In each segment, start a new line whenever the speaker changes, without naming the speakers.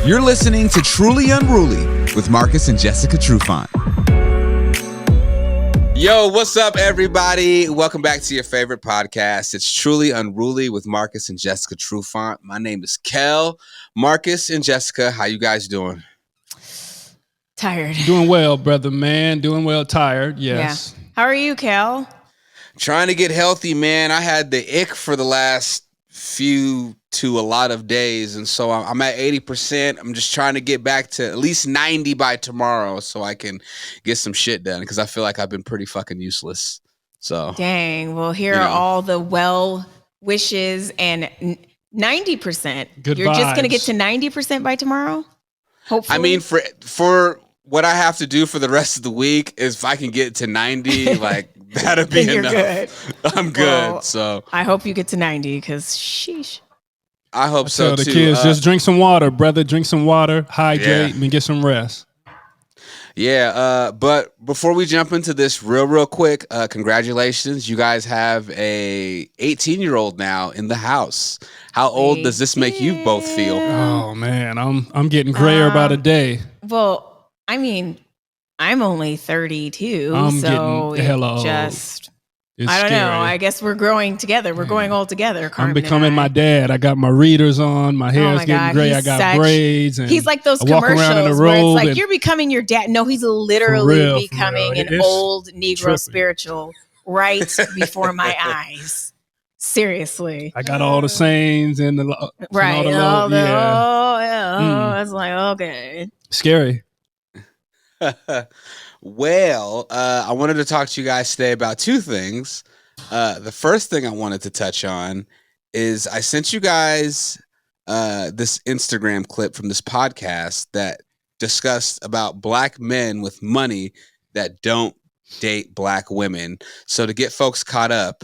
You're listening to Truly Unruly with Marcus and Jessica Trufant. Yo, what's up, everybody? Welcome back to your favorite podcast. It's Truly Unruly with Marcus and Jessica Trufant. My name is Kel. Marcus and Jessica, how you guys doing?
Tired.
Doing well, brother, man. Doing well, tired, yes.
Yeah. How are you, Kel?
Trying to get healthy, man. I had the ick for the last few to a lot of days, and so I'm at 80%. I'm just trying to get back to at least 90 by tomorrow so I can get some shit done, because I feel like I've been pretty fucking useless. So
dang. Well, here are all the well wishes, and 90%.
Good
You're just going to
vibes.
get to 90% by tomorrow? Hopefully.
I mean, for what I have to do for the rest of the week, is if I can get to 90, like, that'll be
Then you're
enough.
good.
I'm good.
Well,
so
I hope you get to 90, because sheesh.
I hope so
Tell the
too.
kids, just drink some water, brother. Drink some water, hydrate, and get some rest.
Yeah, but before we jump into this real quick, congratulations. You guys have a 18-year-old now in the house. How old does this make you both feel?
Oh man, I'm getting grayer by the day.
Well, I mean, I'm only 32,
I'm
so
getting hella old. It's
I don't
scary.
know. I guess we're growing together. We're going all together.
I'm
Carmen
becoming
and I.
my dad. I got my readers on. My hair's
my
getting
God,
gray. I
he's
got braids. And
he's like those
I walk around in
commercials
the
where it's
robe
like,
and-
you're becoming your dad. No, he's
For
literally
real.
becoming an
It's
old Negro
trippy.
spiritual right before my eyes. Seriously.
I got all the sayings and the
Right.
And all the love. Yeah.
It's like, okay.
Scary.
Well, I wanted to talk to you guys today about two things. The first thing I wanted to touch on is I sent you guys this Instagram clip from this podcast that discussed about black men with money that don't date black women. So to get folks caught up,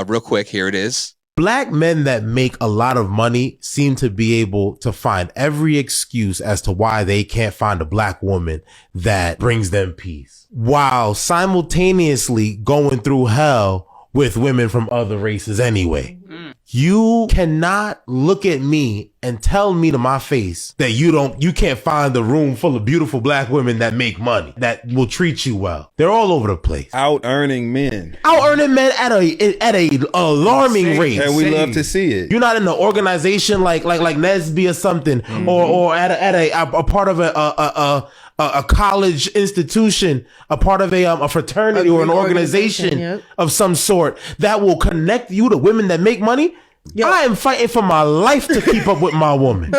real quick, here it is.
Black men that make a lot of money seem to be able to find every excuse as to why they can't find a black woman that brings them peace, while simultaneously going through hell with women from other races anyway. You cannot look at me and tell me to my face that you can't find the room full of beautiful black women that make money, that will treat you well. They're all over the place.
Out earning men.
Out earning men at a alarming rate.
And we love to see it.
You're not in an organization like Nesby or something, or at a part of a college institution, a part of a fraternity or an organization of some sort that will connect you to women that make money. I am fighting for my life to keep up with my woman.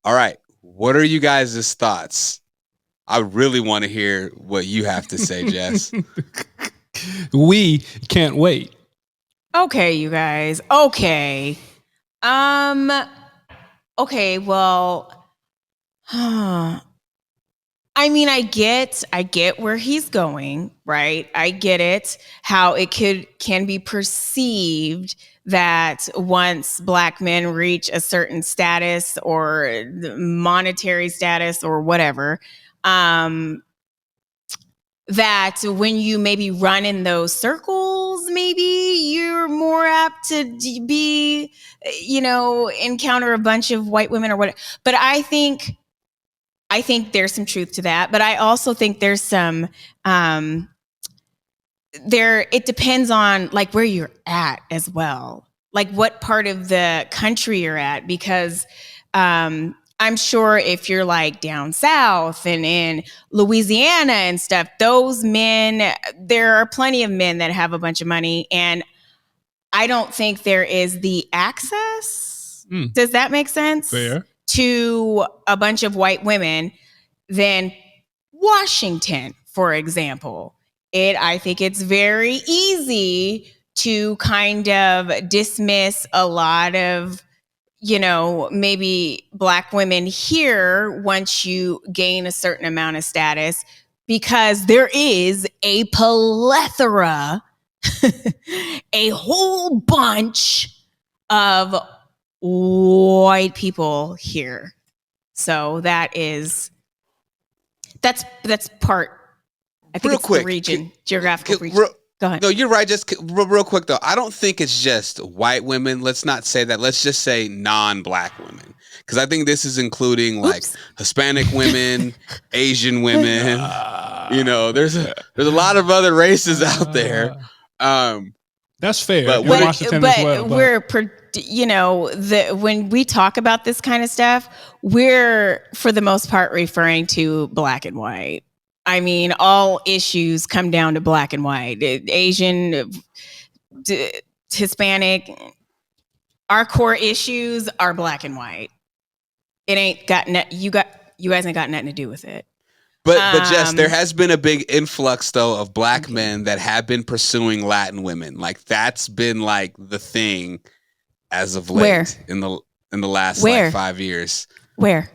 All right. What are you guys' thoughts? I really want to hear what you have to say, Jess.
We can't wait.
Okay, you guys. Okay. Okay, well, I mean, I get where he's going, right? I get it, how it can be perceived that once black men reach a certain status or monetary status or whatever, that when you maybe run in those circles, maybe you're more apt to be, encounter a bunch of white women or whatever. But I think there's some truth to that, but I also think there's some, it depends on like where you're at as well, like what part of the country you're at, because I'm sure if you're like down south and in Louisiana and stuff, those men, there are plenty of men that have a bunch of money, and I don't think there is the access. Does that make sense?
Fair.
To a bunch of white women than Washington, for example. I think it's very easy to kind of dismiss a lot of, maybe black women here once you gain a certain amount of status, because there is a plethora, a whole bunch of white people here. So that's part. I think
Real
it's
quick,
the region, geographical region. Go ahead.
No, you're right. Just real quick though, I don't think it's just white women. Let's not say that. Let's just say non-black women. because I think this is including like
Oops.
Hispanic women, Asian women. There's a lot of other races out there.
That's fair.
But
in
what-
Washington as well.
when we talk about this kind of stuff, we're for the most part referring to black and white. I mean, all issues come down to black and white. Asian, Hispanic, our core issues are black and white. It ain't got you guys ain't got nothing to do with it.
But Jess, there has been a big influx though of black men that have been pursuing Latin women. Like that's been like the thing as of late
Where?
in the last
Where?
like 5 years.
Where?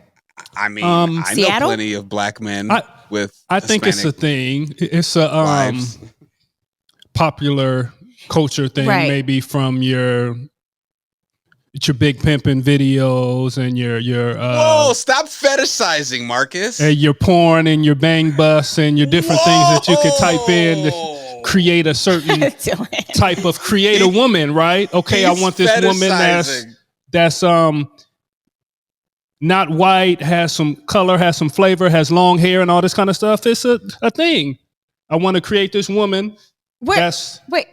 I mean, I know
Seattle?
plenty of black men with
I think it's a
Hispanic
thing. It's a
wives.
popular culture thing,
Right.
maybe from your big pimping videos and your
Whoa! Stop fetishizing, Marcus.
and your porn and your bang bus and your different things that you could type in to create a certain
Dylan.
type of create a woman, right? Okay, I
He's
want this woman
fetishizing.
that's not white, has some color, has some flavor, has long hair and all this kind of stuff. It's a thing. I want to create this woman that's
Wait.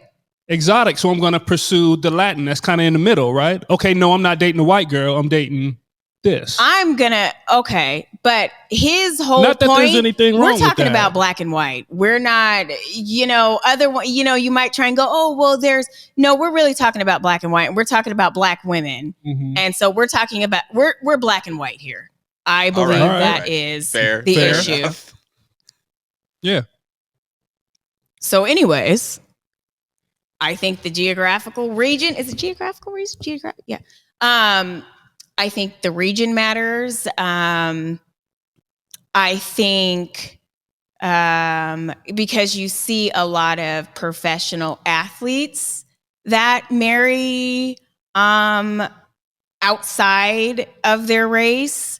exotic, so I'm going to pursue the Latin. That's kind of in the middle, right? Okay, no, I'm not dating a white girl. I'm dating this.
Okay, but his whole
Not that
point,
there's anything wrong
we're
with
talking
that.
about black and white. We're not, you might try and go, oh, well, we're really talking about black and white, and we're talking about black women.
Mhm.
And so we're talking about, we're black and white here. I believe
All right.
that is
Fair
the
Fair
issue.
enough.
Yeah.
So anyways, I think the geographical region, is it geographical region? Yeah. I think the region matters. I think because you see a lot of professional athletes that marry outside of their race.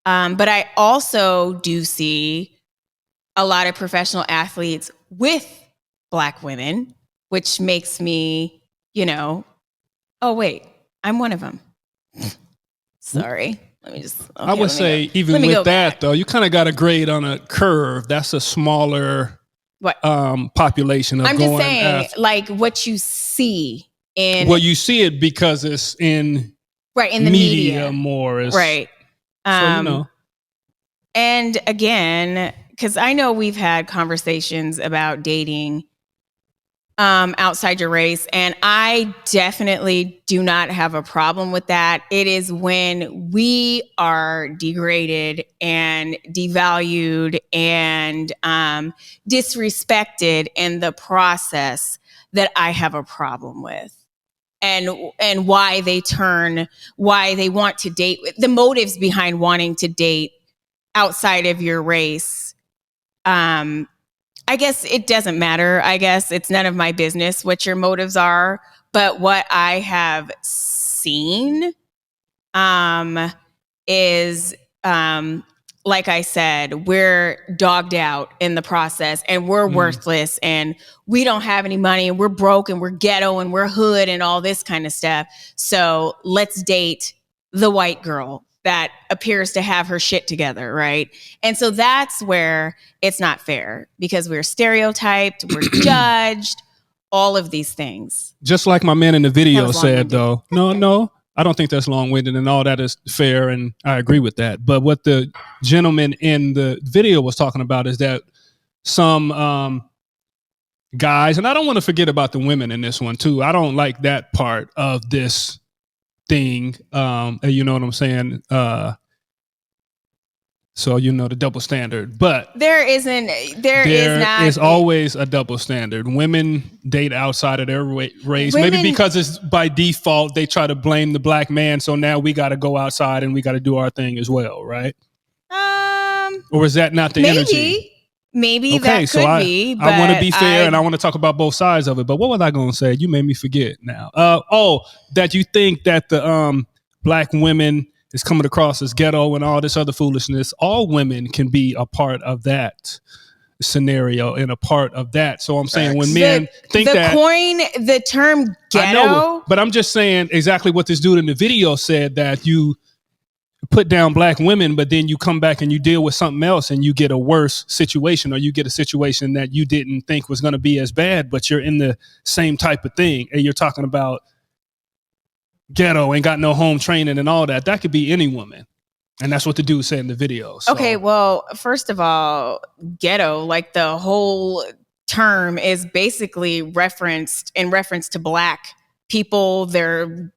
But I also do see a lot of professional athletes with black women, which makes me, oh, wait, I'm one of them. Sorry. Let me just.
I would say even
Let me go
with that
back.
though, you kind of got to grade on a curve. That's a smaller
What?
population of
I'm
going
just saying,
after.
like what you see in
Well, you see it because it's in
right in the media,
more.
right?
So
And again, because I know we've had conversations about dating outside your race, and I definitely do not have a problem with that. It is when we are degraded and devalued and disrespected in the process that I have a problem with. And why they want to date, the motives behind wanting to date outside of your race. I guess it doesn't matter. I guess it's none of my business what your motives are. But what I have seen is, like I said, we're dogged out in the process and we're worthless and we don't have any money and we're broke and we're ghetto and we're hood and all this kind of stuff. So let's date the white girl that appears to have her shit together, right? And so that's where it's not fair because we're stereotyped, we're judged, all of these things.
just like my man in the
That
video
was
said,
long-winded.
though, no, I don't think that's long-winded, and all that is fair, and I agree with that. But what the gentleman in the video was talking about is that some guys, and I don't want to forget about the women in this one too. I don't like that part of this thing. You know what I'm saying? So the double standard, but
There is not.
is always a double standard. Women date outside of their race, maybe
Women-
because it's by default. They try to blame the black man, so now we got to go outside and we got to do our thing as well, right? Or is that not the energy?
Maybe that
so
could be. But
I want to be fair and I want to talk about both sides of it. But what was I going to say? You made me forget now. That you think that the black women is coming across as ghetto and all this other foolishness. All women can be a part of that scenario and a part of that. So I'm saying when men think that
the term ghetto.
I know, but I'm just saying exactly what this dude in the video said, that you put down black women, but then you come back and you deal with something else and you get a worse situation, or you get a situation that you didn't think was going to be as bad, but you're in the same type of thing. And you're talking about ghetto, ain't got no home training and all that. That could be any woman. And that's what the dude said in the video. So.
Okay, well, first of all, ghetto, like the whole term is basically referenced in reference to black people, their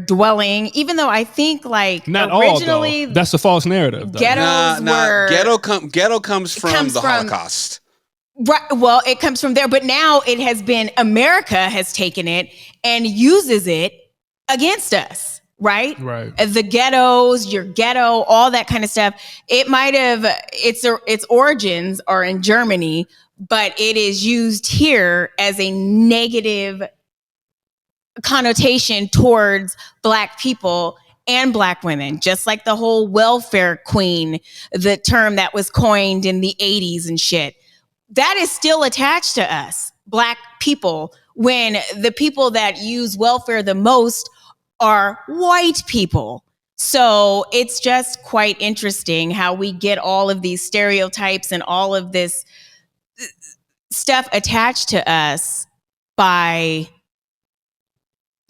dwelling, even though I think like
not
originally
all, though. That's a false narrative. Though.
Ghettos were
ghetto comes from the Holocaust.
Right. Well, it comes from there, but now it has been America has taken it and uses it against us. Right. The ghettos, your ghetto, all that kind of stuff. It might have its origins are in Germany, but it is used here as a negative connotation towards black people and black women, just like the whole welfare queen, the term that was coined in the 80s and shit. That is still attached to us, black people, when the people that use welfare the most are white people. So it's just quite interesting how we get all of these stereotypes and all of this stuff attached to us by,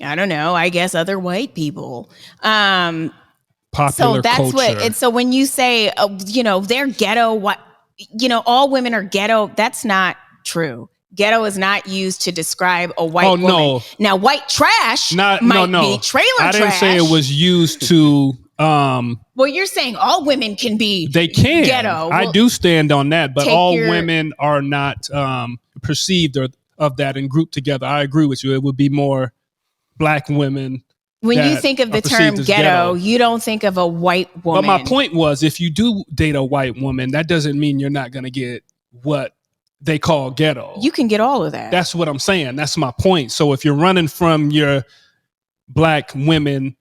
I don't know, I guess other white people.
Popular
so that's
culture.
And so when you say, they're ghetto, all women are ghetto, that's not true. Ghetto is not used to describe a white woman.
No.
Now, white trash might be trailer trash.
I didn't say it was used to...
well, you're saying all women can be
they can.
Ghetto.
I do stand on that, but all women are not perceived of that and grouped together. I agree with you. It would be more black women.
When you think of the term ghetto, you don't think of a white woman.
But my point was, if you do date a white woman, that doesn't mean you're not going to get what they call ghetto.
You can get all of that.
That's what I'm saying. That's my point. So if you're running from your black women,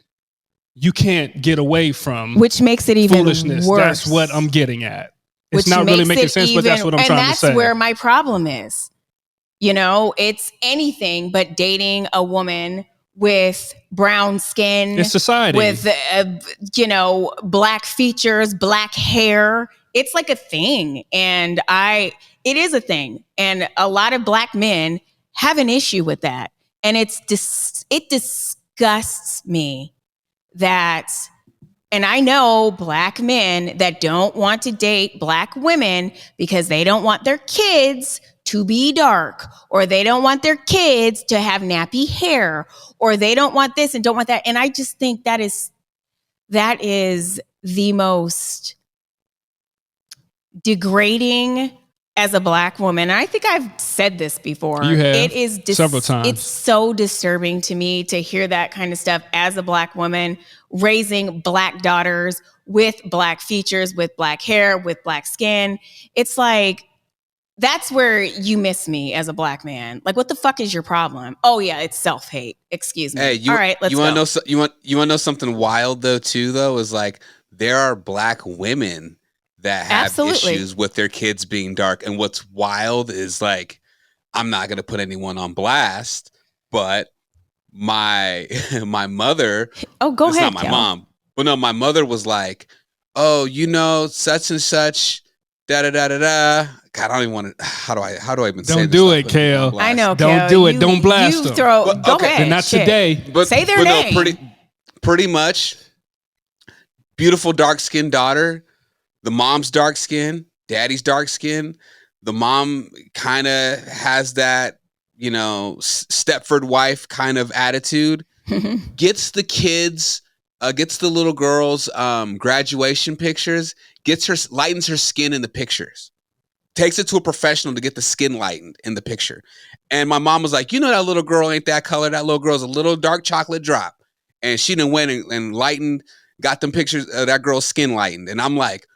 you can't get away from
which makes it even
foolishness.
Worse.
That's what I'm getting at. It's
which
not really making sense, but that's what I'm trying to say.
And that's where my problem is. It's anything but dating a woman with brown skin.
It's society.
With, black features, black hair. It's like a thing. And it is a thing. And a lot of black men have an issue with that. And it disgusts me that, and I know black men that don't want to date black women because they don't want their kids to be dark, or they don't want their kids to have nappy hair, or they don't want this and don't want that. And I just think that is the most degrading as a black woman. And I think I've said this before.
You have.
It is
several times.
It's so disturbing to me to hear that kind of stuff as a black woman, raising black daughters with black features, with black hair, with black skin. It's like, that's where you miss me as a black man. Like, what the fuck is your problem? Oh yeah, it's self-hate. Excuse me.
Hey,
all right, let's go.
You want to know something wild though too? Though is like there are black women that have issues with their kids being dark, and what's wild is like, I'm not gonna put anyone on blast, but my mother.
Oh, go ahead.
Not my mom, but no, my mother was like, oh, such and such. Da da da da da. God, I don't even want to. How do I even say this?
Don't do it, Kale.
I know.
Don't
Kale.
do it. Don't blast them.
Go ahead.
And not today.
But
say their name.
No, pretty much. Beautiful dark skinned daughter. The mom's dark skin. Daddy's dark skin. The mom kind of has that, Stepford wife kind of attitude. Gets the kids. Gets the little girls' graduation pictures. Lightens her skin in the pictures. Takes it to a professional to get the skin lightened in the picture. And my mom was like, that little girl ain't that color. That little girl's a little dark chocolate drop. And she done went and lightened, got them pictures of that girl's skin lightened. And I'm like,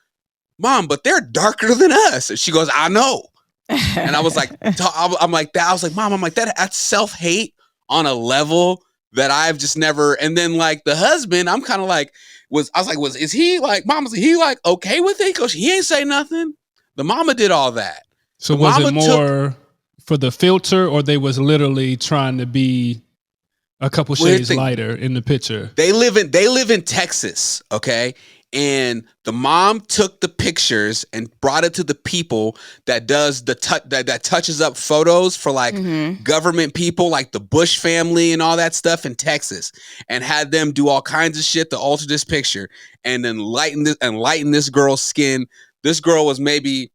Mom, but they're darker than us. And she goes, I know. And I was like, I'm like that. I was like, Mom, I'm like that's self-hate on a level that I've just never. And then like the husband, I'm kind of like, is he like, Mom, was he like okay with it? Because he ain't say nothing. The mama did all that.
So was it more for the filter, or they was literally trying to be a couple
Weird
shades
thing.
lighter in the picture.
They live in Texas, okay? And the mom took the pictures and brought it to the people that does the that touches up photos for like government people, like the Bush family and all that stuff in Texas, and had them do all kinds of shit to alter this picture and then lighten this girl's skin. This girl was maybe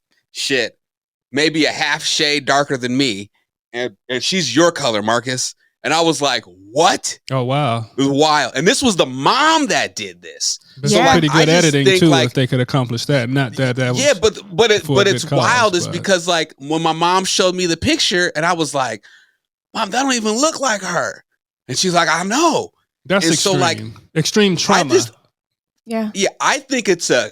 a half shade darker than me, and she's your color, Marcus. And I was like, what?
Oh, wow.
It was wild. And this was the mom that did this.
That's
Yeah.
pretty good
I just
editing
think,
too,
like,
if they could accomplish that. Not that was
yeah, but
for a
it's
good cause,
wild is
but-
because like when my mom showed me the picture and I was like, Mom, that don't even look like her. And she's like, I know.
that's
and
extreme.
so, like,
extreme trauma.
Yeah.
Yeah, I think it's a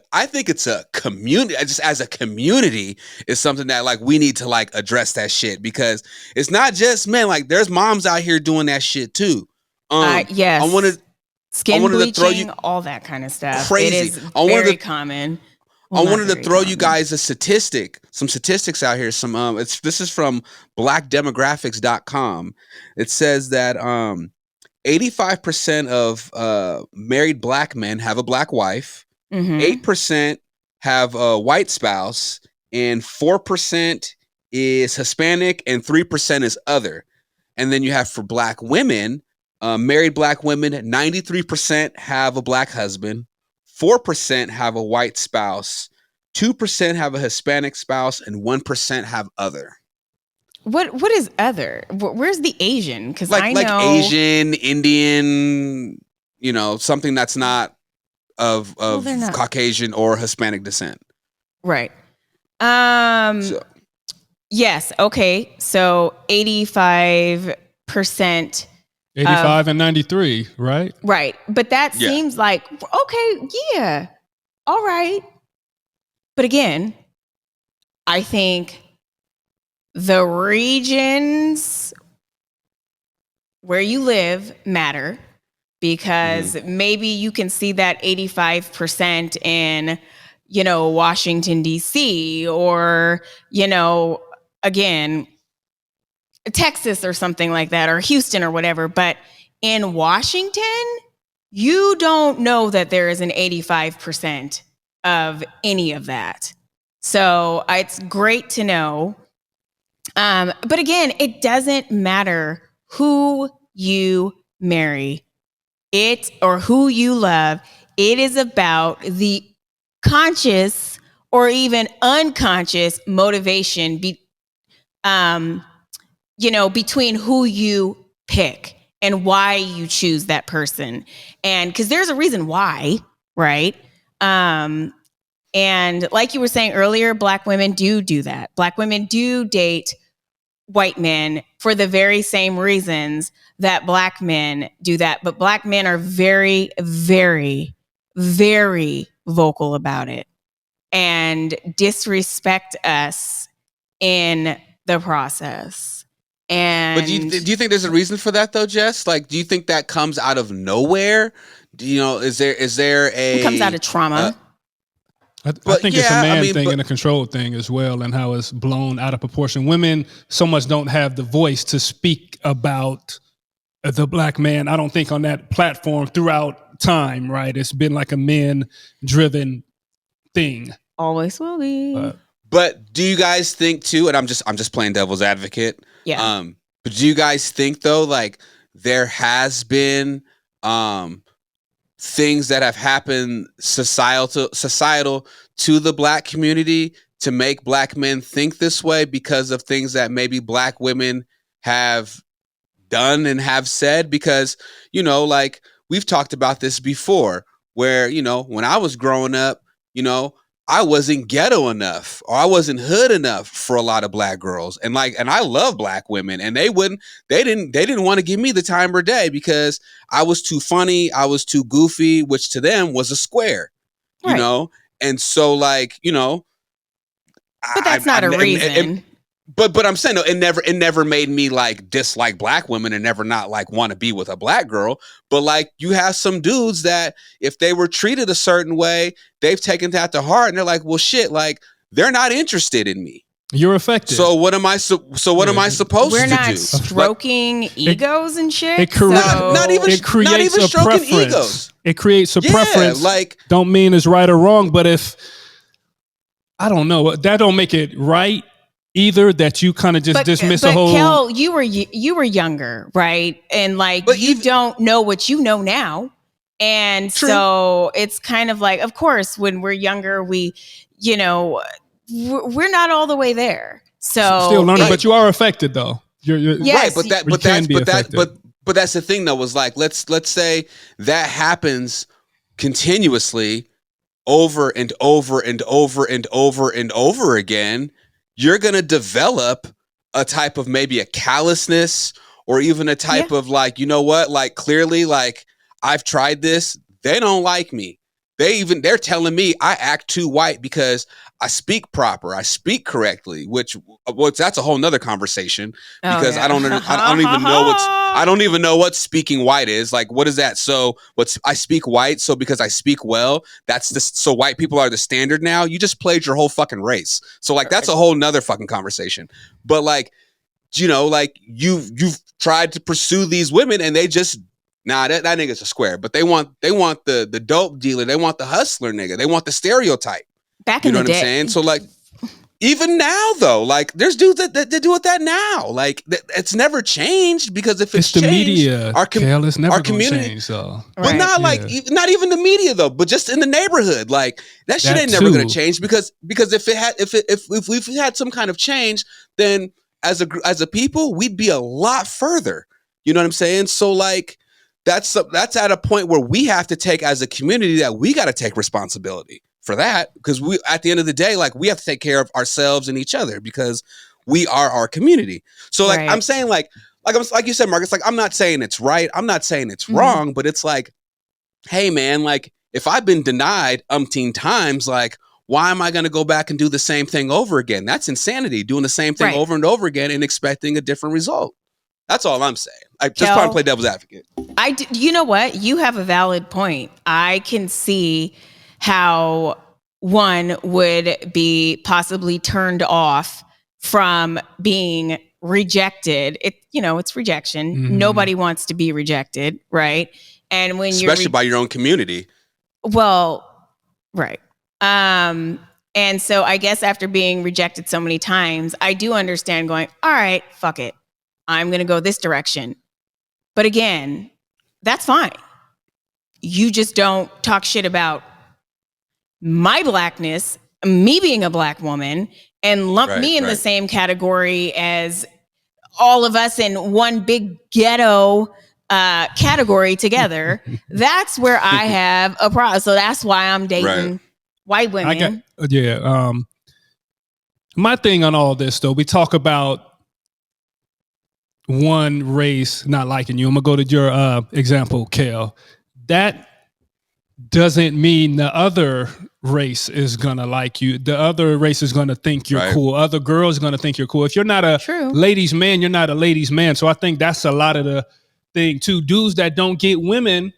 community, just as a community, is something that like we need to like address that shit, because it's not just men. Like there's moms out here doing that shit too.
Yes.
I wanted
Skin
to
bleaching,
throw you-
all that kind of stuff.
Crazy.
It is
I wanted
very
to-
common.
I
Well, not
wanted to
very
throw you
common.
guys some statistics out here. This is from blackdemographics.com. It says that 85% of married black men have a black wife,
Mhm.
8% have a white spouse, and 4% is Hispanic, and 3% is other. And then you have for black women, married black women, 93% have a black husband, 4% have a white spouse, 2% have a Hispanic spouse, and 1% have other.
What is other? Where's the Asian? Because I know
Like Asian, Indian, something that's not of
they're not.
Caucasian or Hispanic descent.
Right.
So,
Yes. Okay. So 85%.
85 and 93, right?
Right. But that
Yeah.
seems like, okay, yeah. All right. But again, I think the regions where you live matter, because maybe you can see that 85% in, Washington, D.C., or, again, Texas or something like that, or Houston or whatever. But in Washington, you don't know that there is an 85% of any of that. So it's great to know. But again, it doesn't matter who you marry, or who you love. It is about the conscious or even unconscious motivation between who you pick and why you choose that person. And because there's a reason why, right? And like you were saying earlier, Black women do that. Black women do date white men for the very same reasons that Black men do that. But Black men are very, very, very vocal about it and disrespect us in the process. And
but do you think there's a reason for that though, Jess? Like, do you think that comes out of nowhere? Is there a?
it comes out of trauma.
I
But
think it's a
yeah,
man
I mean,
thing
but-
and a control thing as well, and how it's blown out of proportion. Women so much don't have the voice to speak about the Black man, I don't think, on that platform throughout time, right? It's been like a men-driven thing.
Always will be.
But do you guys think too? And I'm just playing devil's advocate.
Yeah.
But do you guys think though, like there has been things that have happened societal to the Black community to make Black men think this way because of things that maybe Black women have done and have said? Because, like we've talked about this before, where, when I was growing up, I wasn't ghetto enough, or I wasn't hood enough for a lot of Black girls. And I love Black women, and they didn't want to give me the time of day because I was too funny. I was too goofy, which to them was a square,
Right.
And so
But that's not a reason.
But I'm saying, no, it never made me like dislike Black women and never not like want to be with a Black girl. But like you have some dudes that if they were treated a certain way, they've taken that to heart and they're like, well, shit, like they're not interested in me.
You're affected.
So what am I? So what am I supposed
We're
to
not
do?
stroking egos and shit.
It creates
Not even stroking
preference.
egos.
It creates a preference.
Like,
don't mean it's right or wrong, but if I don't know, that don't make it right either. That you kind of just dismiss a whole.
Kel, you were younger, right? And like, but you don't know what you know now, and
True.
So it's kind of like, of course, when we're younger, we're not all the way there. So
still learning, but you are affected though. You're
yes.
Right, but that's the thing though, was like, let's say that happens continuously over and over and over and over and over again. You're gonna develop a type of maybe a callousness, or even a type of like, you know what, like, clearly, like, I've tried this, they don't like me. They're telling me I act too white because I speak proper, I speak correctly, which that's a whole nother conversation, because I don't even know what speaking white is. Like, what is that? So I speak white, so because I speak well, so white people are the standard now? You just played your whole fucking race. So like, that's a whole nother fucking conversation. But like, you know, like, you've tried to pursue these women and they just, that nigga's a square, but they want the dope dealer, they want the hustler nigga, they want the stereotype.
Back in the day.
You know what I'm saying? So like, even now though, like, there's dudes that do it that now. Like, it's never changed, because if it's
the
changed,
media,
our
community change, so.
But not like, not even the media though, but just in the neighborhood, like, that shit ain't never gonna change, because if we've had some kind of change, then as a people, we'd be a lot further. You know what I'm saying? So like, that's at a point where we have to take, as a community, that we got to take responsibility for that, because we, at the end of the day, like, we have to take care of ourselves and each other, because we are our community. So like, I'm saying like you said, Marcus, like, I'm not saying it's right, I'm not saying it's wrong, but it's like, hey man, like, if I've been denied umpteen times, like, why am I going to go back and do the same thing over again? That's insanity, doing the same thing over and over again and expecting a different result. That's all I'm saying. I just trying to play devil's advocate.
You know what? You have a valid point. I can see how one would be possibly turned off from being rejected. It's rejection. Mm-hmm. Nobody wants to be rejected, right? And when
especially by your own community.
Well, right. And so I guess after being rejected so many times, I do understand going, all right, fuck it, I'm going to go this direction. But again, that's fine. You just don't talk shit about my blackness, me being a black woman, and lump me in the same category as all of us in one big ghetto category together. That's where I have a problem. So that's why I'm dating white women.
My thing on all this, though, we talk about one race not liking you. I'm gonna go to your example, Kel. That doesn't mean the other race is gonna like you. The other race is gonna think you're cool. Other girls are gonna think you're cool. If you're not a ladies' man, you're not a ladies' man. So I think that's a lot of the thing too. Dudes that don't get women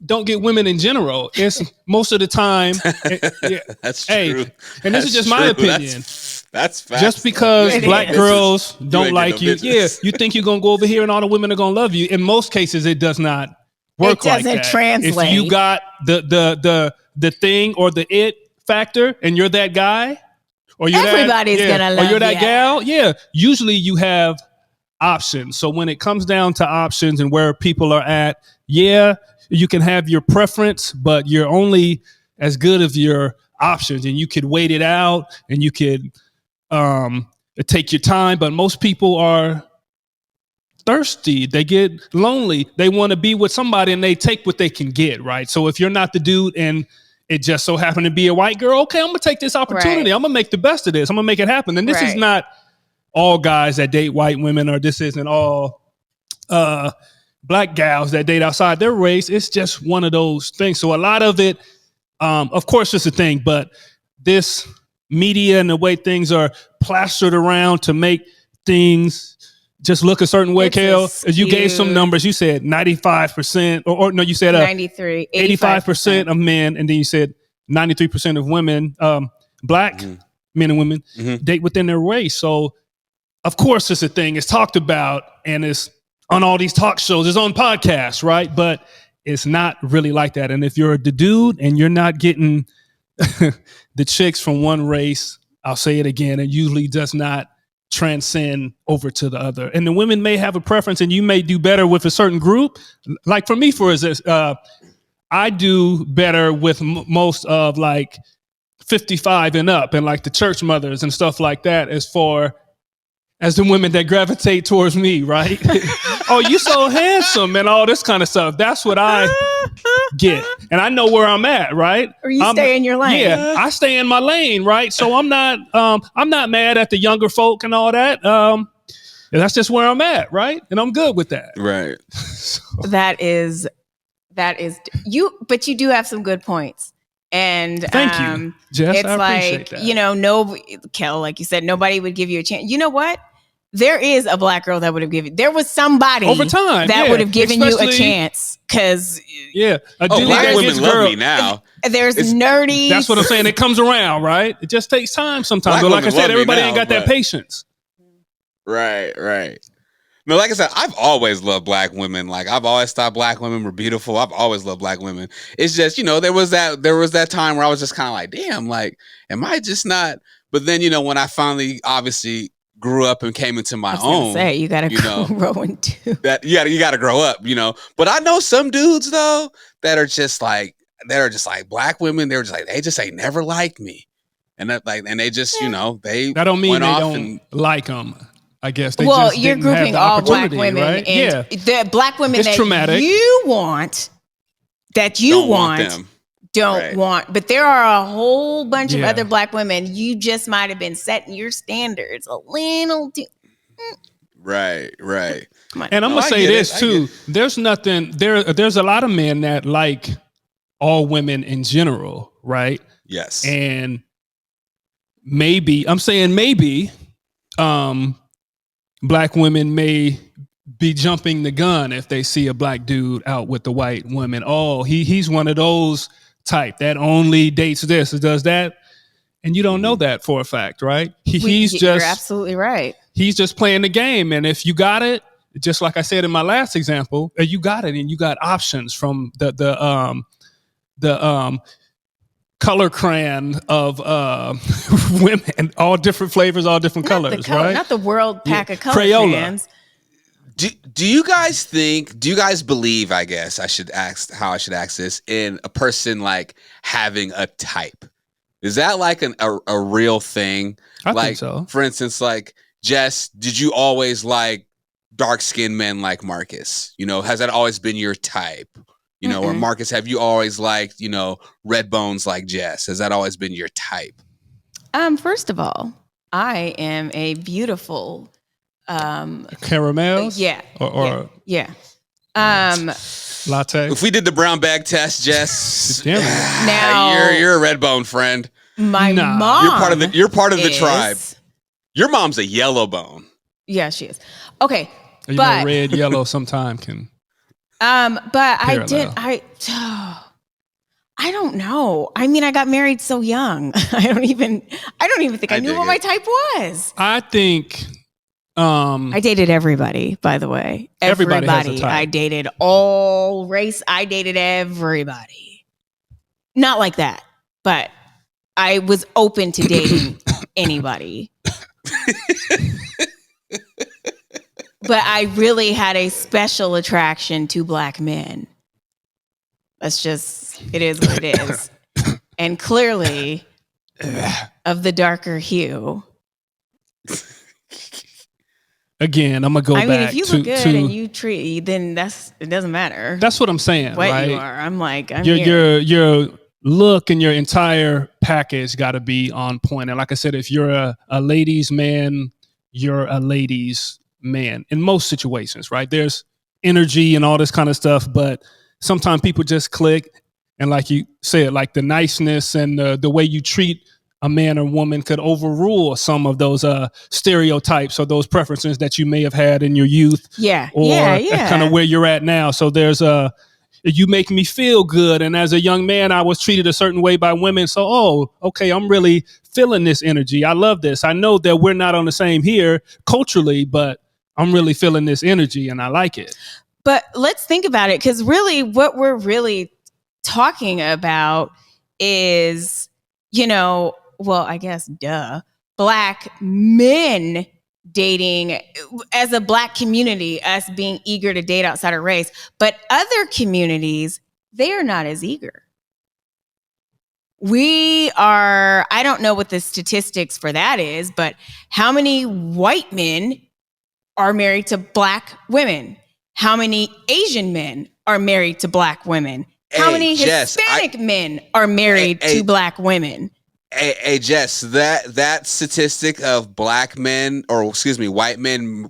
in general. It's most of the time.
That's true.
And this is just my opinion.
That's facts.
Just because black girls don't like you, you think you're gonna go over here and all the women are gonna love you. In most cases, it does not work like that. It doesn't
translate.
If you got the thing or the it factor, and you're that guy, or you're
everybody's gonna love you, or
you're that gal. Usually you have options. So when it comes down to options and where people are at, you can have your preference, but you're only as good as your options, and you could wait it out, and you could take your time. But most people are thirsty. They get lonely. They want to be with somebody, and they take what they can get, right? So if you're not the dude and it just so happened to be a white girl, okay, I'm going to take this opportunity. I'm going to make the best of this. I'm going to make it happen. And this is not all guys that date white women, or this isn't all black gals that date outside their race. It's just one of those things. So a lot of it, of course, it's a thing, but this media and the way things are plastered around to make things just look a certain way, Kel. As you gave some numbers, you said 95%, or no, you said
93,
85% of men, and then you said 93% of women, black. men and women
Mhm.
date within their race. So of course it's a thing. It's talked about and it's on all these talk shows. It's on podcasts, right? But it's not really like that. And if you're the dude and you're not getting the chicks from one race, I'll say it again, it usually does not transcend over to the other. And the women may have a preference and you may do better with a certain group. Like for me, for instance, I do better with most of like 55 and up and like the church mothers and stuff like that as far as the women that gravitate towards me, right? Oh, you so handsome and all this kind of stuff. That's what I get. And I know where I'm at, right?
Or you stay in your lane.
Yeah, I stay in my lane, right? So I'm not mad at the younger folk and all that. And that's just where I'm at, right? And I'm good with that.
Right.
That is you, but you do have some good points. And
Thank you, Jess.
it's
I appreciate
like,
that.
you know, Kel, like you said, nobody would give you a chance. You know what? There is a black girl that would have given. There was somebody
Over time,
that
yeah.
would have given you a
Especially-
chance because
Yeah, a dude
Black
that
women
gets
love
girl-
me now.
there's
It's-
nerdy.
That's what I'm saying. It comes around, right? It just takes time sometimes.
Black
But like I
women
said,
love me
everybody
now,
ain't got that
but-
patience.
Right. No, like I said, I've always loved black women. Like I've always thought black women were beautiful. I've always loved black women. It's just, there was that time where I was just kind of like, damn, like, am I just not? But then, when I finally obviously grew up and came into my
I was gonna
own,
say you gotta
you know,
grow into
that you gotta grow up, But I know some dudes though that are just like black women. They're just like, they just ain't never liked me. And that and they just, they
That don't mean
went
they
off
don't
and
like them. I guess they
well,
just
you're
didn't have
grouping
the
all black
opportunity,
women
right?
and
Yeah,
the black women
It's
that
traumatic.
you want, that you
don't want
want,
them.
don't
Right.
want. But there are a whole bunch of
Yeah.
other black women. You just might have been setting your standards a little too.
Right.
Come on.
and I'm
No,
gonna
I
say
get
this
it. I
too.
get
There's nothing there. There's a lot of men that like all women in general, right?
Yes.
And maybe I'm saying maybe black women may be jumping the gun if they see a black dude out with the white woman. Oh, he's one of those type that only dates this or does that. And you don't know that for a fact, right? He's
You're
just
absolutely right.
he's just playing the game. And if you got it, just like I said in my last example, you got it and you got options from the color crayon of women, all different flavors, all different
Not the
colors,
color,
right?
not the world pack of color
Crayola.
crayons.
Do you guys believe, I guess I should ask this, in a person like having a type? Is that like a real thing?
I
Like,
think so.
for instance, like Jess, did you always like dark skinned men like Marcus? Has that always been your type? Or
Mm-mm.
Marcus, have you always liked, red bones like Jess? Has that always been your type?
First of all, I am a beautiful
Caramels?
yeah.
Or
Yeah.
latte?
If we did the brown bag test, Jess,
Damn it.
Now-
you're a red bone friend.
My
Nah.
mom.
You're part of the
is-
tribe. Your mom's a yellow bone.
Yeah, she is. Okay.
You
But
know, red, yellow sometime can.
but I did
Parallel.
I don't know. I mean, I got married so young. I don't even think I
I
knew
dig
what my
it.
type was.
I think
I dated everybody, by the way.
Everybody has a type.
I dated all race. I dated everybody. Not like that, but I was open to dating anybody. But I really had a special attraction to black men. It is what it is. And clearly, of the darker hue.
again, I'm gonna go
I
back
mean, if you
to,
look good
to
and you treat, then it doesn't matter
that's what I'm saying,
what
right?
you are. I'm like, I'm
your
here.
your look and your entire package got to be on point. And like I said, if you're a ladies' man, you're a ladies' man in most situations, right? There's energy and all this kind of stuff, but sometimes people just click. And like you said, like the niceness and the way you treat a man or woman could overrule some of those stereotypes or those preferences that you may have had in your youth
Yeah,
or
yeah.
kind of where you're at now. So there's you make me feel good. And as a young man, I was treated a certain way by women. So, oh, okay, I'm really feeling this energy. I love this. I know that we're not on the same here culturally, but I'm really feeling this energy and I like it.
But let's think about it, because really what we're really talking about is, I guess, Black men dating, as a Black community, us being eager to date outside of race. But other communities, they are not as eager. I don't know what the statistics for that is, but how many white men are married to Black women? How many Asian men are married to Black women? How many Hispanic men are married to Black women?
Hey, Jess, that statistic of white men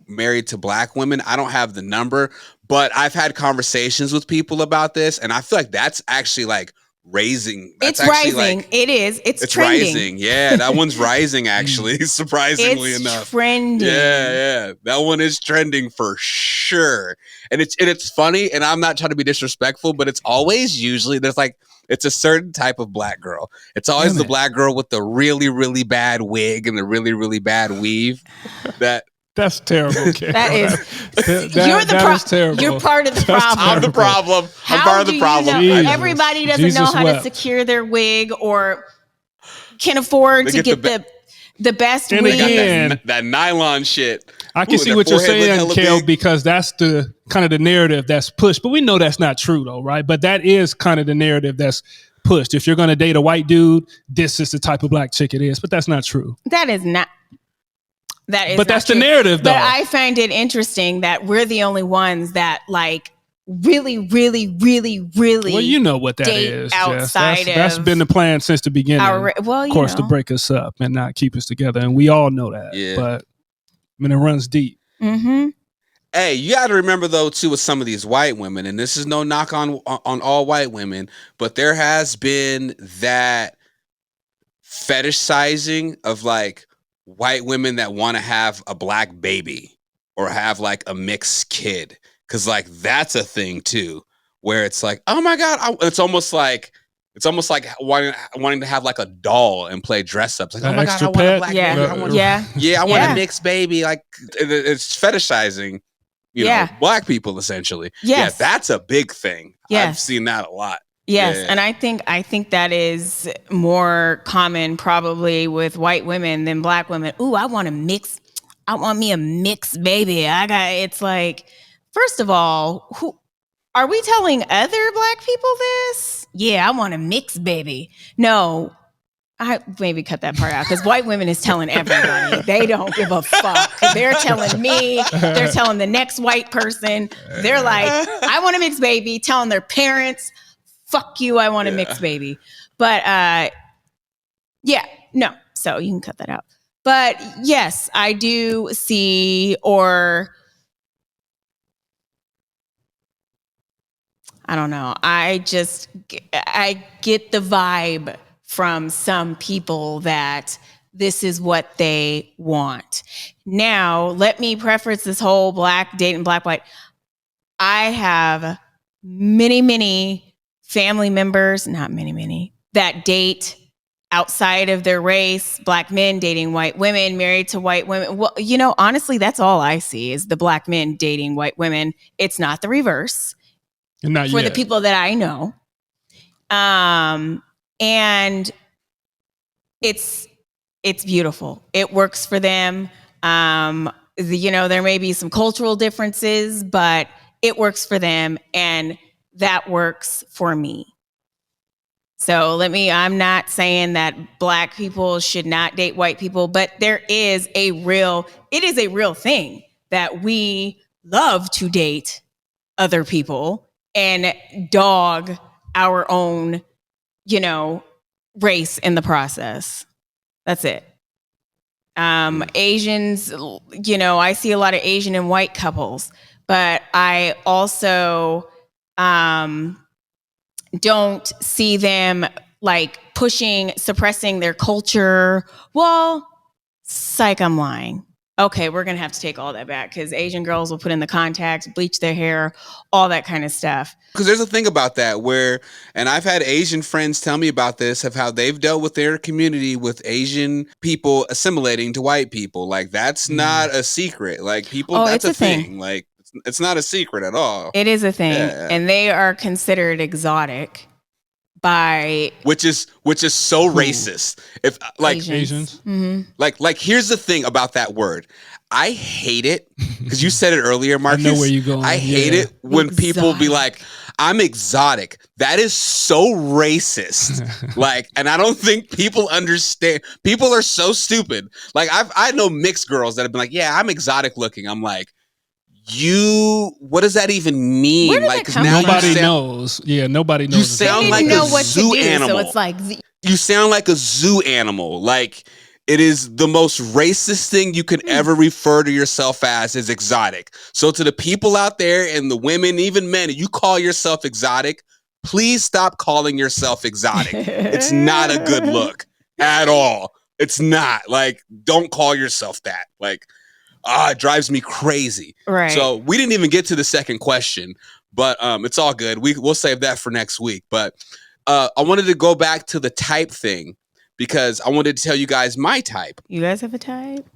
married to Black women, I don't have the number, but I've had conversations with people about this, and I feel like that's actually like rising.
It's rising. It is. It's trending.
Rising. Yeah, that one's rising actually, surprisingly enough.
It's trending.
Yeah. That one is trending for sure. And it's funny, and I'm not trying to be disrespectful, but it's always usually it's a certain type of Black girl. It's always the Black girl with the really, really bad wig and the really, really bad weave.
That's terrible, Karen.
That is.
That is terrible.
You're part of the problem.
I'm the problem. I'm part of the problem.
Everybody doesn't know how to secure their wig or can afford to get the best wig.
Again,
that nylon shit.
I can see what you're saying, Kel, because that's the kind of the narrative that's pushed. But we know that's not true, though, right? But that is kind of the narrative that's pushed. If you're going to date a white dude, this is the type of Black chick it is. But that's not true.
That is not.
But that's the narrative, though.
But I find it interesting that we're the only ones that really, really, really, really.
Well, you know what that is.
Outside
that's been the plan since the beginning.
Of
course, to break us up and not keep us together, and we all know that.
Yeah.
But it runs deep.
Mm-hmm.
Hey, you got to remember though too with some of these white women, and this is no knock on all white women, but there has been that fetishizing of white women that want to have a Black baby or have a mixed kid. Cause that's a thing too, where it's oh my God, it's almost like wanting to have a doll and play dress ups. Oh my God, I want a Black baby. I want a mixed baby. It's fetishizing, Black people essentially.
Yes.
Yeah, that's a big thing.
Yes.
I've seen that a lot.
Yes,
yeah.
And I think that is more common probably with white women than Black women. Ooh, I want me a mixed baby. It's first of all, who are we telling other Black people this? Yeah, I want a mixed baby. No, I maybe cut that part out because white women is telling everybody. They don't give a fuck. They're telling me. They're telling the next white person. They're I want a mixed baby. Telling their parents. Fuck you, I want a mixed baby. But no. So you can cut that out. But yes, I do see, or I don't know. I get the vibe from some people that this is what they want. Now, let me preface this whole Black dating Black white. I have many family members, not many, that date outside of their race, Black men dating white women, married to white women. Well, honestly, that's all I see is the Black men dating white women. It's not the reverse.
Not
for
yet.
the people that I know. And it's beautiful. It works for them. There may be some cultural differences, but it works for them. And that works for me. So I'm not saying that Black people should not date white people, but it is a real thing that we love to date other people and dog our own, race in the process. That's it. Asians, I see a lot of Asian and white couples, but I also don't see them suppressing their culture. Well, I'm lying. Okay, we're going to have to take all that back because Asian girls will put in the contacts, bleach their hair, all that kind of stuff.
Because there's a thing about that where, and I've had Asian friends tell me about this, of how they've dealt with their community with Asian people assimilating to white people. Like, that's not a secret. Like, people,
Oh,
that's
it's
a
a thing.
thing. Like, it's not a secret at all.
It is a thing.
Yeah.
And they are considered exotic by
Which is so racist. If like
Asians.
Mm-hmm.
like here's the thing about that word. I hate it because you said it earlier, Marcus.
I know where you're going.
I hate it when people be like, "I'm exotic." That is so racist. Like, and I don't think people understand. People are so stupid. Like, I know mixed girls that have been like, "Yeah, I'm exotic looking." I'm like, what does that even mean?
Where did
Like,
that
'cause
come
now
from?
Nobody
you sound,
knows. Yeah, nobody knows.
You sound
They
like
didn't
a
know what
zoo
to do,
animal.
so it's like
You sound like a zoo animal. Like, it is the most racist thing you could ever refer to yourself as is exotic. So to the people out there and the women, even men, you call yourself exotic, please stop calling yourself exotic. It's not a good look at all. It's not. Like, don't call yourself that. Like, it drives me crazy.
Right.
So we didn't even get to the second question, but it's all good. We'll save that for next week. But I wanted to go back to the type thing because I wanted to tell you guys my type.
You guys have a type?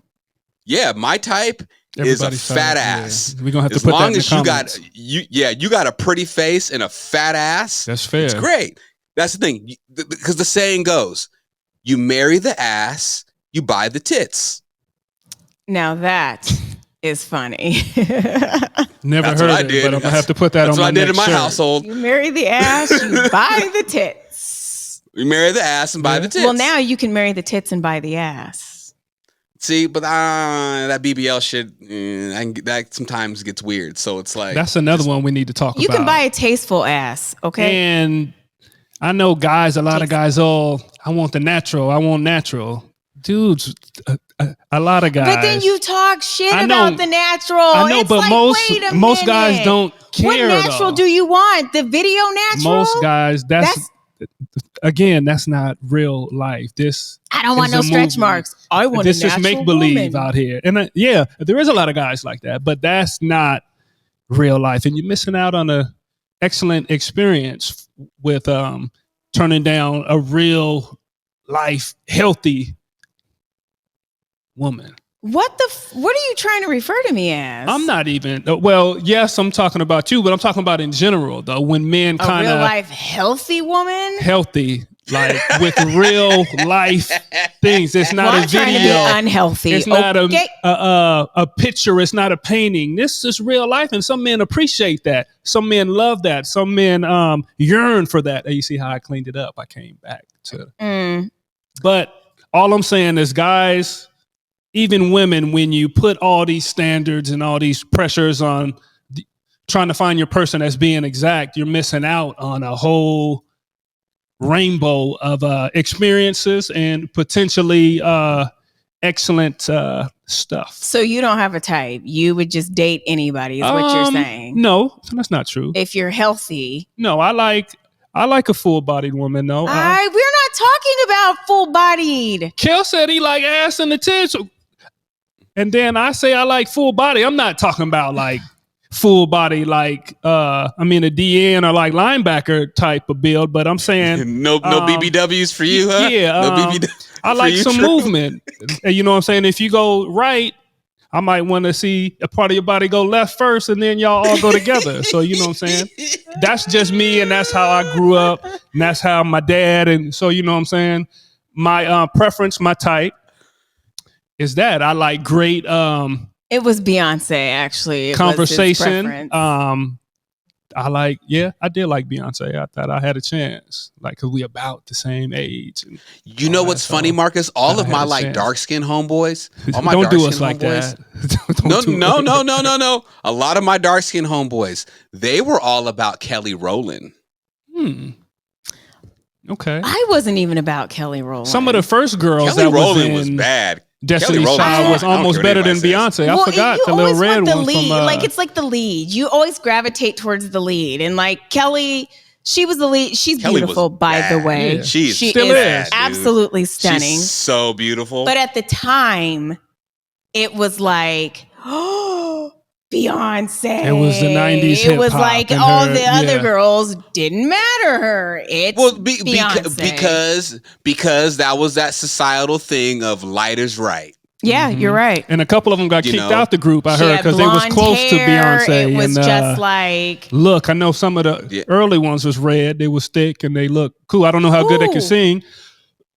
Yeah, my type is a
Everybody's
fat
type,
ass.
yeah. We're gonna have to
As
put that
long
in the
as you got
comments.
you got a pretty face and a fat ass.
That's fair.
It's great. That's the thing. Because the saying goes, you marry the ass, you buy the tits.
Now that is funny.
Never
That's
heard
what I
it,
did.
but I'm gonna have to put that
That's
on
what
my
I did in
next
my
shirt.
household.
You marry the ass, you buy the tits.
You marry the ass and buy the tits.
Well, now you can marry the tits and buy the ass.
See, but that BBL shit, that sometimes gets weird. So it's like
That's another one we need to talk
You
about.
can buy a tasteful ass, okay?
And I know guys, a lot of guys, I want the natural. I want natural. Dudes, a lot of guys.
But then you talk shit
I know.
about the natural.
I know,
It's
but
like, wait a
most guys
minute.
don't care.
What natural
though.
do you want? The video natural?
Most guys, that's not real life. This
I don't
is
want no
a
stretch
movie.
marks. I want
This
a
is
natural
make believe
woman.
out here, and there is a lot of guys like that, but that's not real life, and you're missing out on a excellent experience with turning down a real life healthy woman.
What are you trying to refer to me as?
I'm not even. Well, yes, I'm talking about you, but I'm talking about in general though. When men
a
kind
real
of
life healthy woman.
healthy, like with real life things. It's not
Well,
a
I'm trying to be
video.
unhealthy.
It's not
okay.
a picture. It's not a painting. This is real life, and some men appreciate that. Some men love that. Some men yearn for that. And you see how I cleaned it up? I came back to. But all I'm saying is, guys, even women, when you put all these standards and all these pressures on trying to find your person as being exact, you're missing out on a whole rainbow of experiences and potentially excellent stuff.
So you don't have a type. You would just date anybody, is what you're saying.
No, that's not true.
If you're healthy.
No, I like a full-bodied woman. No,
We're not talking about full-bodied.
Kel said he like ass and the tits. And then I say I like full body. I'm not talking about like full body, like a DN or like linebacker type of build, but I'm saying
no BBWs for you, huh?
Yeah,
no BBWs.
I like some movement. You know what I'm saying? If you go right, I might want to see a part of your body go left first, and then y'all all go together. So you know what I'm saying? That's just me, and that's how I grew up, and that's how my dad. And so you know what I'm saying? My preference, my type. Is that I like great
it was Beyonce actually.
Conversation. I did like Beyonce. I thought I had a chance. Like, cause we about the same age. And
you know what's funny, Marcus? All of my like dark skin homeboys. All my
don't do us
dark-skinned
like
homeboys,
that.
No. A lot of my dark skin homeboys, they were all about Kelly Rowland.
Okay.
I wasn't even about Kelly Rowland.
Some of the first girls
Kelly
that
Rowland
was
was bad.
Destiny's
Kelly
Child
Rowland
was almost better than Beyonce. I forgot the little red one
lead.
from
like it's like the lead. You always gravitate towards the lead, and like Kelly, she was the lead. She's
Kelly
beautiful, by the way.
Yeah.
She
still is
absolutely stunning.
She's so beautiful.
But at the time, it was like, oh, Beyonce.
It was the 90s
It was
hip-hop
like
and
all
her-
the other
yeah.
girls didn't matter her. It's Beyonce.
because that was that societal thing of light is right.
Yeah, you're right.
And a couple of them got
You
kicked
know,
out the group, I
She
heard,
had
because they was
blonde
close to
hair.
Beyonce.
It was
and,
just like,
look, I know some of the early ones was red. They was thick and they look cool. I don't know how good they
Ooh.
can sing.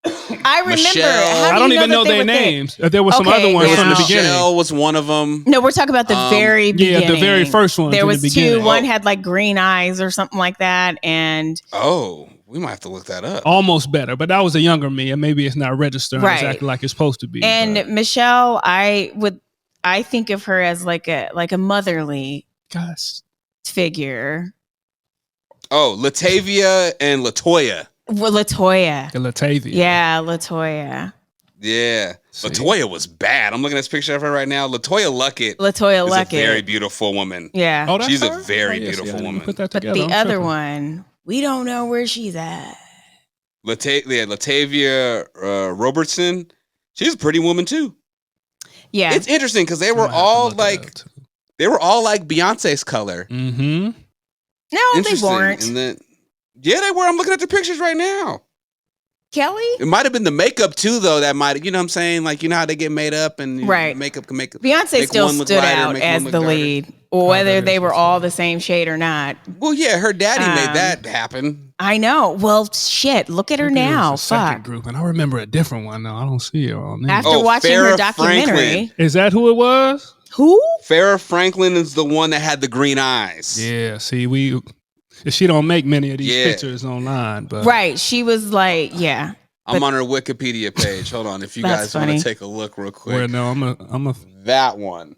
I remember.
Michelle.
How do
I don't
you
even know
that they
their
were thick?
names. There were some
Okay,
other ones
now-
from the beginning.
Michelle was one of them.
No, we're talking about the very beginning.
Yeah, the very first ones
There
in
was
the
two.
beginning.
One had like green eyes or something like that, and
Oh, we might have to look that up.
Almost better, but that was a younger me, and maybe it's not registering
Right.
exactly like it's supposed to be.
and
but-
Michelle, I think of her as like a motherly
gosh,
figure.
Oh, Latavia and Latoya.
Well, Latoya.
the Latavia.
Yeah, Latoya.
Yeah.
See?
Latoya was bad. I'm looking at this picture of her right now. Latoya Luckett
Latoya
is a
Luckett.
very beautiful woman.
Yeah.
Oh, that's
She's a
her?
very
Oh, yeah, see,
beautiful
I didn't
woman.
Put that
but
together.
the
I'm
other
tripping.
one, we don't know where she's at.
Latavia Robertson. She's a pretty woman too.
Yeah.
It's interesting because they
I
were
might have to
all
look it
like
up, too.
they were all like Beyonce's color.
Mm-hmm.
No, they
Interesting.
weren't.
And then, yeah, they were. I'm looking at the pictures right now.
Kelly?
It might have been the makeup too, though. That might, you know what I'm saying? Like, you know how they get made up and
Right.
makeup can make
Beyonce
make
still
one look
stood
lighter,
out
make
as
one look
the
darker.
lead, or whether
that
they
is
were
what's
all
up.
the same shade or not.
Well, yeah, her daddy made
Um,
that happen.
I know. Well, shit. Look at her
Maybe it was
now.
the second
Fuck.
group, and I remember a different one now. I don't see her on there.
After
Oh,
watching her
Farrah
documentary,
Franklin.
Is that who it was?
who?
Farrah Franklin is the one that had the green eyes.
Yeah. See, she don't make many of these
Yeah.
pictures online, but
Right. She was like, yeah.
I'm
But-
on her Wikipedia page. Hold on, if you
That's
guys want
funny.
to take a look real quick.
where no, I'm a
That one.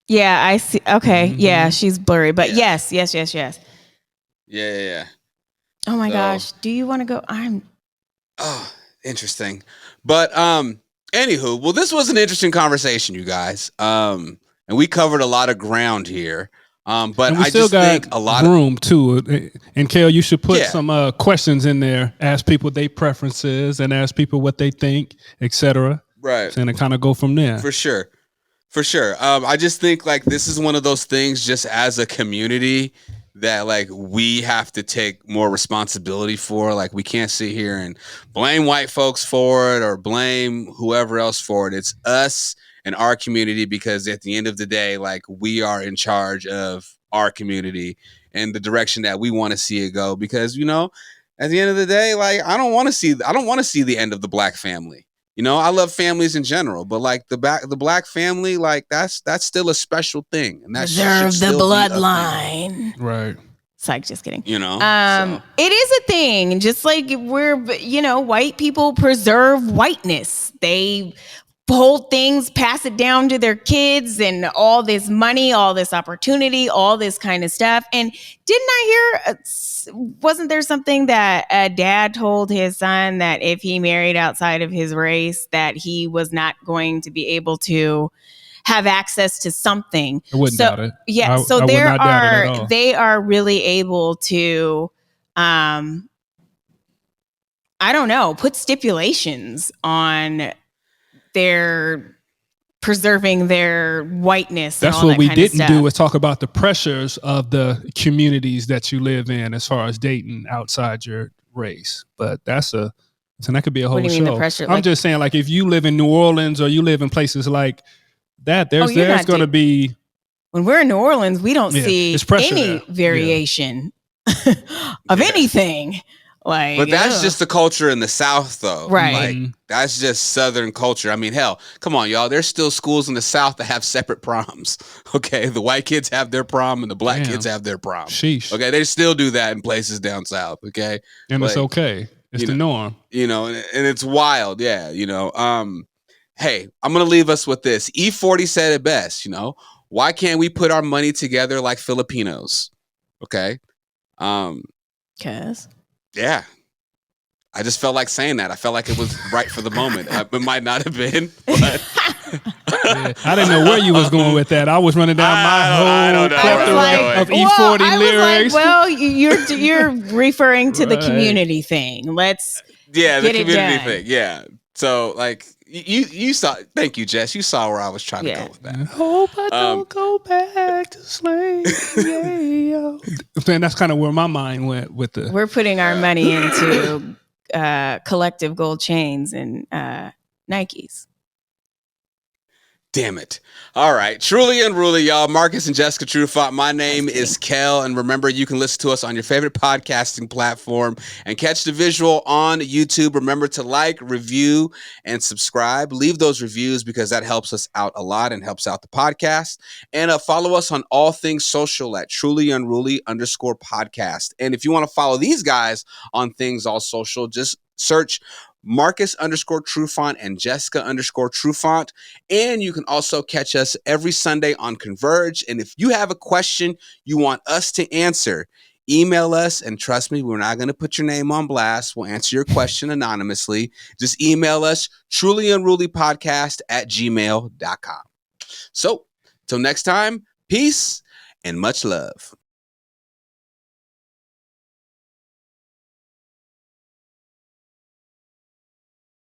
Yeah, I see. Okay.
Mhm.
Yeah, she's blurry. But
Yeah.
yes.
Yeah.
Oh my
So-
gosh. Do you want to go?
Oh, interesting. But anywho, well, this was an interesting conversation, you guys. And we covered a lot of ground here. But
and we
I
still
just
got
think a lot of
room too. And Kel, you should put
Yeah.
some questions in there. Ask people their preferences and ask people what they think, etc.
right.
And kind of go from there.
For sure. I just think like this is one of those things just as a community that like we have to take more responsibility for. Like we can't sit here and blame white folks for it or blame whoever else for it. It's us and our community, because at the end of the day, like we are in charge of our community and the direction that we want to see it go. Because, you know, at the end of the day, like I don't want to see the end of the black family. You know, I love families in general, but like the black family, like that's still a special thing, and that should
Preserve the
still be a thing,
bloodline.
Right.
It's like, just kidding.
you know,
It is a thing. Just like white people preserve whiteness. They hold things, pass it down to their kids, and all this money, all this opportunity, all this kind of stuff. And didn't I hear? Wasn't there something that a dad told his son that if he married outside of his race, that he was not going to be able to have access to something?
I wouldn't doubt it.
Yeah,
I
so
would not doubt it at all.
they are really able to, I don't know, put stipulations on their preserving their whiteness.
That's
and all
what
that
we
kind of
didn't
stuff.
do, was talk about the pressures of the communities that you live in as far as dating outside your race. But that could be a whole
What do you
show.
mean the pressure?
I'm
Like-
just saying, like if you live in New Orleans or you live in places like that,
you're
there's
not
going to be
When we're in New Orleans, we don't
Yeah,
see
it's pressure
any
there.
variation of
Yeah.
anything. Like,
but that's
ugh.
just the culture in the South, though.
Right.
Like
Mhm.
that's just Southern culture. I mean, hell, come on, y'all. There's still schools in the South that have separate proms. Okay, the white kids have their prom and the black
Damn.
kids have their prom.
sheesh.
Okay, they still do that in places down south. Okay,
And it's
like,
okay. It's
you
the
know,
norm.
you know, and it's wild. Yeah, you know. Hey, I'm gonna leave us with this. E40 said it best. You know, why can't we put our money together like Filipinos? Okay.
'Cause
Yeah. I just felt like saying that. I felt like it was right for the moment. It might not have been, but
Yeah. I didn't know where you was going with that. I was running down my
I
whole
don't know
plethora
where I was
of
going.
E40
I was
lyrics.
like, well, you're referring to the
Right.
community thing. Let's
yeah, the
Get it
community
done.
thing. Yeah. So like you saw. Thank you, Jess. You saw where I was trying to
Yeah.
go with that.
Hope I don't go back to slavery. Yeah. Man, that's kind of where my mind went with the.
We're putting our money into collective gold chains and Nikes.
Damn it. All right. Truly Unruly, y'all. Marcus and Jessica Trufant. My name is Kel. And remember, you can listen to us on your favorite podcasting platform and catch the visual on YouTube. Remember to like, review, and subscribe. Leave those reviews because that helps us out a lot and helps out the podcast. And follow us on all things social at trulyunruly_podcast. And if you want to follow these guys on things all social, just search Marcus_Trufant and Jessica_Trufant. And you can also catch us every Sunday on Converge. And if you have a question you want us to answer, email us. And trust me, we're not going to put your name on blast. We'll answer your question anonymously. Just email us, trulyunrulypodcast@gmail.com. So till next time, peace and much love.